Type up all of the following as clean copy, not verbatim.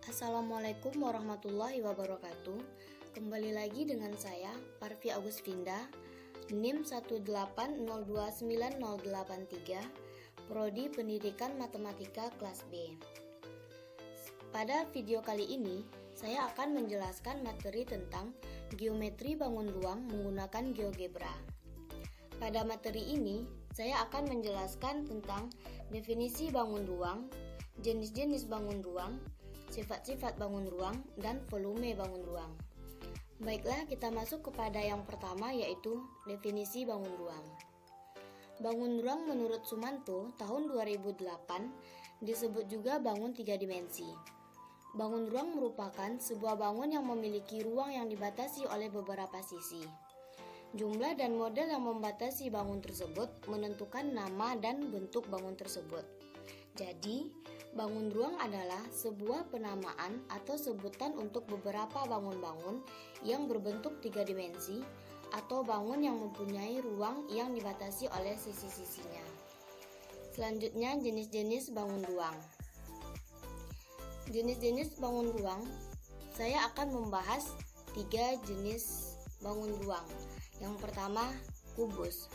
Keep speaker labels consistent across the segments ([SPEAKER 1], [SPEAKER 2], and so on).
[SPEAKER 1] Assalamualaikum warahmatullahi wabarakatuh. Kembali lagi dengan saya, Parvi Agustinda, NIM 180298083, Prodi Pendidikan Matematika kelas B. Pada video kali ini, saya akan menjelaskan materi tentang geometri bangun ruang menggunakan GeoGebra. Pada materi ini, saya akan menjelaskan tentang definisi bangun ruang, jenis-jenis bangun ruang, sifat-sifat bangun ruang, dan volume bangun ruang. Baiklah, kita masuk kepada yang pertama, yaitu definisi bangun ruang. Bangun ruang menurut Sumanto tahun 2008 disebut juga bangun 3 dimensi. Bangun ruang merupakan sebuah bangun yang memiliki ruang yang dibatasi oleh beberapa sisi. Jumlah dan model yang membatasi bangun tersebut menentukan nama dan bentuk bangun tersebut. Jadi, bangun ruang adalah sebuah penamaan atau sebutan untuk beberapa bangun-bangun yang berbentuk 3 dimensi atau bangun yang mempunyai ruang yang dibatasi oleh sisi-sisinya. Selanjutnya, jenis-jenis bangun ruang. Jenis-jenis bangun ruang, saya akan membahas 3 jenis bangun ruang. Yang pertama, kubus.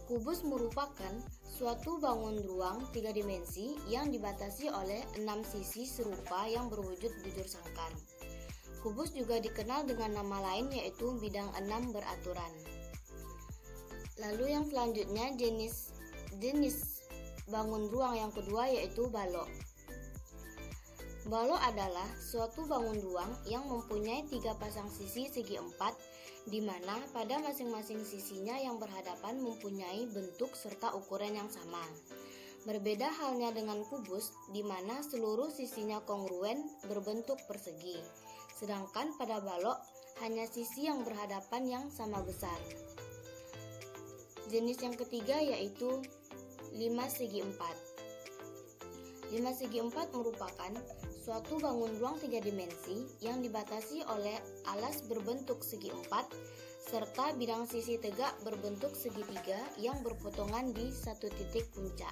[SPEAKER 1] Kubus merupakan suatu bangun ruang 3 dimensi yang dibatasi oleh 6 sisi serupa yang berwujud bujur sangkar. Kubus juga dikenal dengan nama lain yaitu bidang 6 beraturan. Lalu yang selanjutnya jenis bangun ruang yang kedua yaitu balok. Balok adalah suatu bangun ruang yang mempunyai 3 pasang sisi segi 4, di mana pada masing-masing sisinya yang berhadapan mempunyai bentuk serta ukuran yang sama. Berbeda halnya dengan kubus, di mana seluruh sisinya kongruen berbentuk persegi. Sedangkan pada balok hanya sisi yang berhadapan yang sama besar. Jenis yang ketiga yaitu 5 segi 4. 5 segi 4 merupakan suatu bangun ruang 3 dimensi yang dibatasi oleh alas berbentuk segi 4 serta bidang sisi tegak berbentuk segitiga yang berpotongan di satu titik puncak.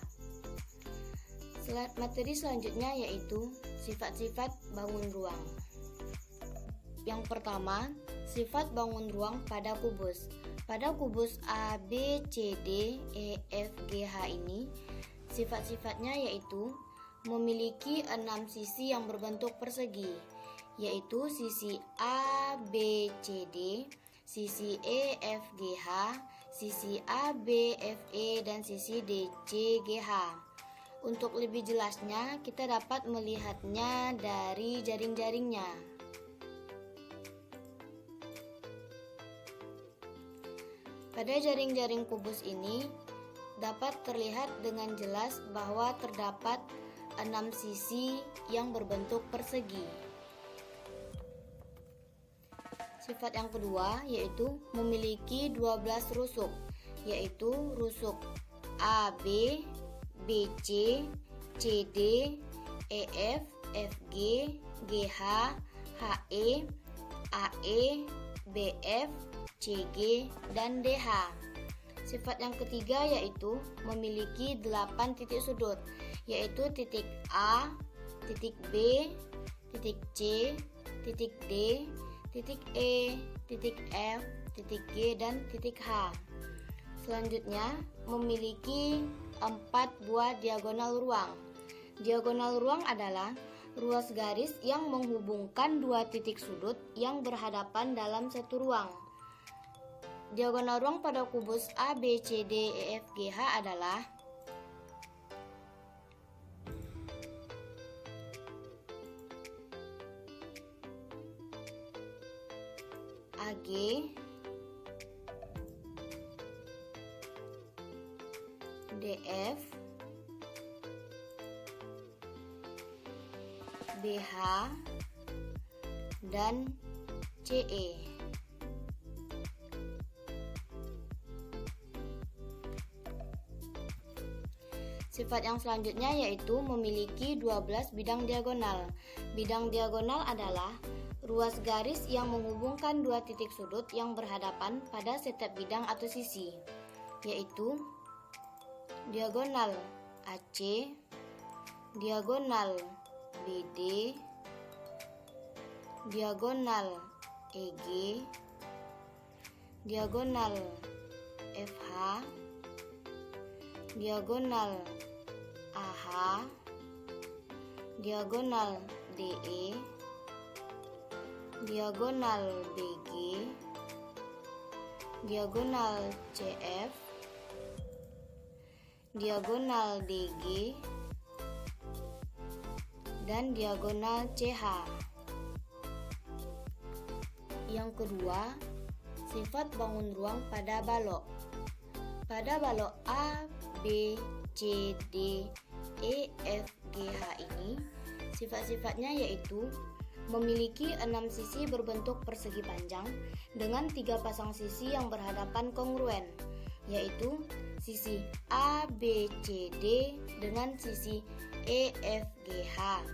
[SPEAKER 1] Materi selanjutnya yaitu sifat-sifat bangun ruang. Yang pertama, sifat bangun ruang pada kubus. Pada kubus A, B, C, D, E, F, G, H ini, sifat-sifatnya yaitu memiliki 6 sisi yang berbentuk persegi, yaitu sisi A, B, C, D, sisi E, F, G, H, sisi A, B, F, E, dan sisi D, C, G, H. Untuk lebih jelasnya, kita dapat melihatnya dari jaring-jaringnya. Pada jaring-jaring kubus ini, dapat terlihat dengan jelas bahwa terdapat 6 sisi yang berbentuk persegi. Sifat yang kedua yaitu memiliki 12 rusuk, yaitu rusuk AB, BC, CD, EF, FG, GH, HE, AE, BF, CG, dan DH. Sifat yang ketiga yaitu memiliki 8 titik sudut, yaitu titik A, titik B, titik C, titik D, titik E, titik F, titik G, dan titik H. Selanjutnya, memiliki 4 buah diagonal ruang. Diagonal ruang adalah ruas garis yang menghubungkan 2 titik sudut yang berhadapan dalam satu ruang. Diagonal ruang pada kubus A, B, C, D, E, F, G, H adalah AG, DF, BH, dan CE. Sifat yang selanjutnya yaitu memiliki 12 bidang diagonal. Bidang diagonal adalah ruas garis yang menghubungkan 2 titik sudut yang berhadapan pada setiap bidang atau sisi, yaitu diagonal AC, diagonal BD, diagonal EG, diagonal FH, diagonal AH, diagonal DE, diagonal BG, diagonal CF, diagonal DG, dan diagonal CH. Yang kedua, sifat bangun ruang pada balok. Pada balok A, B, C, D, E, F, G, H ini, sifat-sifatnya yaitu memiliki 6 sisi berbentuk persegi panjang dengan 3 pasang sisi yang berhadapan kongruen, yaitu sisi A, B, C, D dengan sisi E, F, G, H,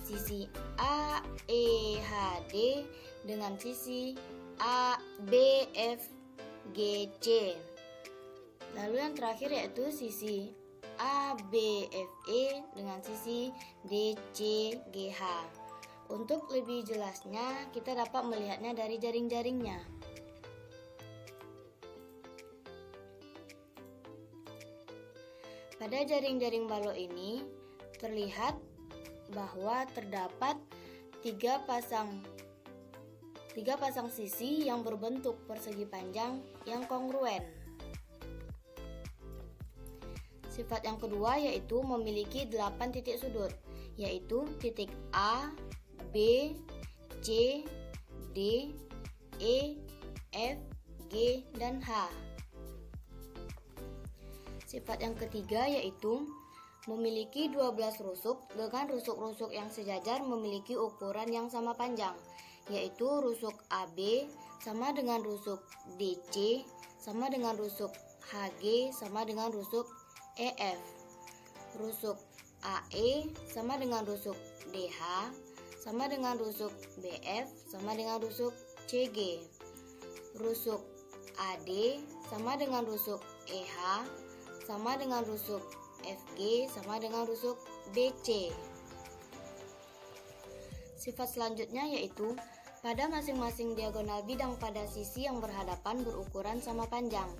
[SPEAKER 1] sisi A, E, H, D dengan sisi A, B, F, G, C. Lalu yang terakhir yaitu sisi A, B, F, E dengan sisi D, C, G, H. Untuk lebih jelasnya, kita dapat melihatnya dari jaring-jaringnya. Pada jaring-jaring balok ini, terlihat bahwa terdapat tiga pasang sisi yang berbentuk persegi panjang yang kongruen. Sifat yang kedua yaitu memiliki 8 titik sudut, yaitu titik A, B, C, D, E, F, G, dan H. Sifat yang ketiga yaitu memiliki 12 rusuk dengan rusuk-rusuk yang sejajar memiliki ukuran yang sama panjang, yaitu rusuk AB sama dengan rusuk DC sama dengan rusuk HG sama dengan rusuk EF. Rusuk AE sama dengan rusuk DH sama dengan rusuk BF sama dengan rusuk CG. Rusuk AD sama dengan rusuk EH sama dengan rusuk FG sama dengan rusuk BC. Sifat selanjutnya yaitu pada masing-masing diagonal bidang pada sisi yang berhadapan berukuran sama panjang,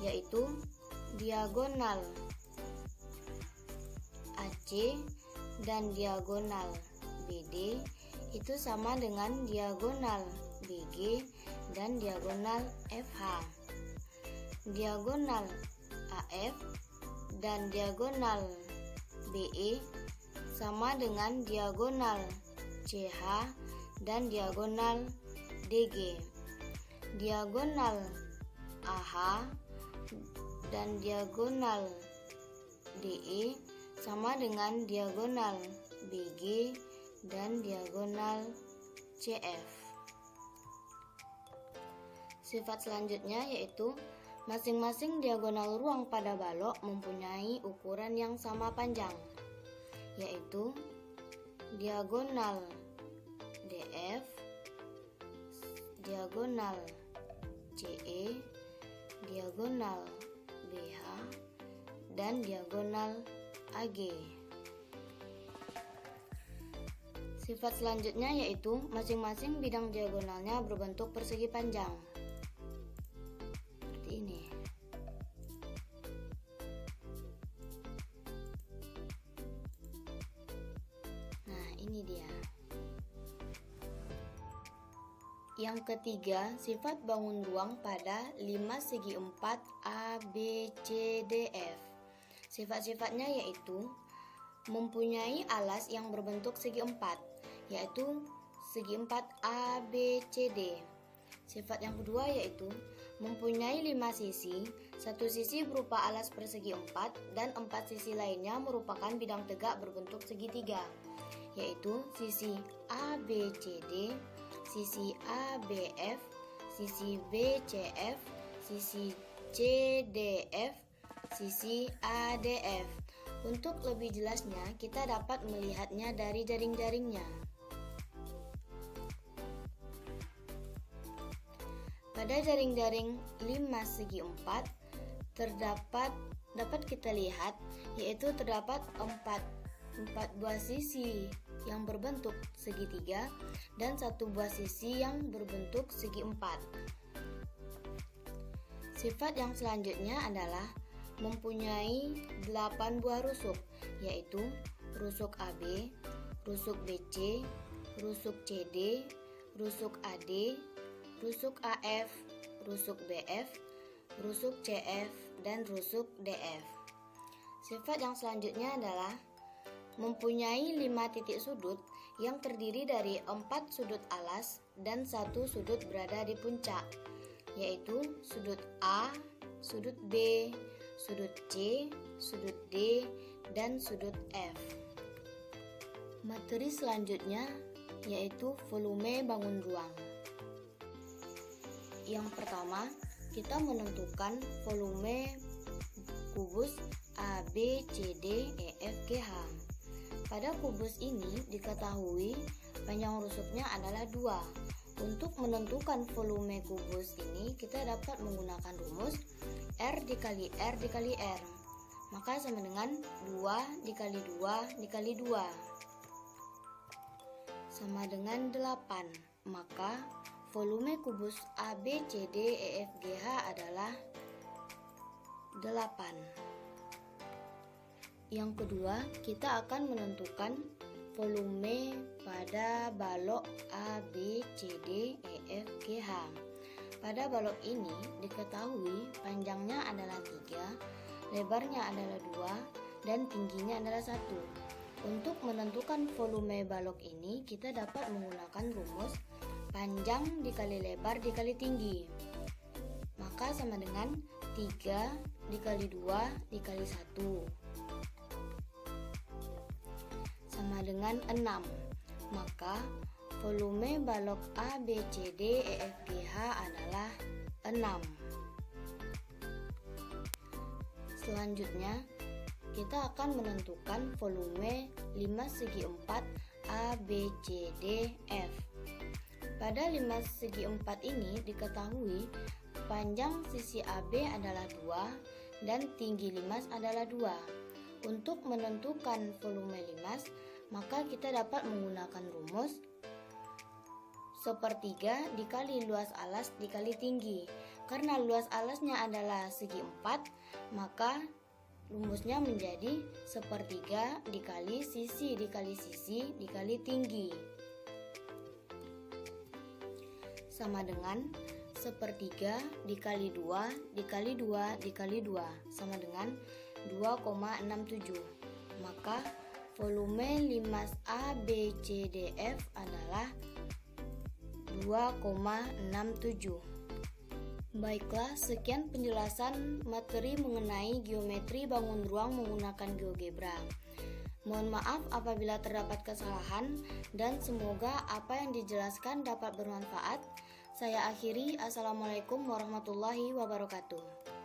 [SPEAKER 1] yaitu diagonal AC dan diagonal BD itu sama dengan diagonal BG dan diagonal FH. Diagonal AF dan diagonal BE sama dengan diagonal CH dan diagonal DG. Diagonal AH dan diagonal DE sama dengan diagonal BG dan diagonal CF. Sifat selanjutnya yaitu masing-masing diagonal ruang pada balok mempunyai ukuran yang sama panjang, yaitu diagonal DF, diagonal CE, diagonal BH, dan diagonal AG. Sifat selanjutnya yaitu masing-masing bidang diagonalnya berbentuk persegi panjang. Seperti ini. Nah, ini dia. Yang ketiga, sifat bangun ruang pada 5 segi 4 A, B, C, D, F. Sifat-sifatnya yaitu mempunyai alas yang berbentuk segi 4, yaitu segi 4 A, B, C, D. Sifat yang kedua yaitu mempunyai 5 sisi, satu sisi berupa alas persegi 4 dan 4 sisi lainnya merupakan bidang tegak berbentuk segitiga, yaitu sisi A, B, C, D, sisi A, B, F, sisi B, C, F, sisi C, D, F, sisi A, D, F. Untuk lebih jelasnya, kita dapat melihatnya dari jaring-jaringnya. Pada jaring-jaring 5 segi 4 dapat kita lihat yaitu terdapat 4 buah sisi yang berbentuk segitiga dan satu buah sisi yang berbentuk segi empat. Sifat yang selanjutnya adalah mempunyai 8 buah rusuk, yaitu rusuk AB, rusuk BC, rusuk CD, rusuk AD, rusuk AF, rusuk BF, rusuk CF, dan rusuk DF. Sifat yang selanjutnya adalah mempunyai 5 titik sudut yang terdiri dari 4 sudut alas dan 1 sudut berada di puncak, yaitu sudut A, sudut B, sudut C, sudut D, dan sudut F. Materi selanjutnya yaitu volume bangun ruang. Yang pertama, kita menentukan volume kubus A, B, C, D, E, F, G, H. Pada kubus ini diketahui panjang rusuknya adalah 2. Untuk menentukan volume kubus ini kita dapat menggunakan rumus R dikali R dikali R. Maka sama dengan 2 dikali 2 dikali 2 sama dengan 8. Maka volume kubus A, B, C, D, E, F, G, H adalah 8. Yang kedua, kita akan menentukan volume pada balok A, B, C, D, E, F, G, H. Pada balok ini diketahui panjangnya adalah 3, lebarnya adalah 2, dan tingginya adalah 1. Untuk menentukan volume balok ini, kita dapat menggunakan rumus panjang dikali lebar dikali tinggi. Maka sama dengan 3 dikali 2 dikali 1 sama dengan 6. Maka volume balok A, B, C, D, E, F, G, H adalah 6. Selanjutnya, kita akan menentukan volume 5 segi 4 A, B, C, D, F. Pada 5 segi 4 ini diketahui panjang sisi AB adalah 2 dan tinggi limas adalah 2. Untuk menentukan volume limas, maka kita dapat menggunakan rumus sepertiga dikali luas alas dikali tinggi. Karena luas alasnya adalah segi 4, maka rumusnya menjadi sepertiga dikali sisi dikali tinggi sama dengan sepertiga dikali 2 dikali 2 dikali 2 sama dengan 2,67. Maka volume limas A, B, C, D, F adalah 2,67. Baiklah, sekian penjelasan materi mengenai geometri bangun ruang menggunakan GeoGebra. Mohon maaf apabila terdapat kesalahan dan semoga apa yang dijelaskan dapat bermanfaat. Saya akhiri, Assalamualaikum warahmatullahi wabarakatuh.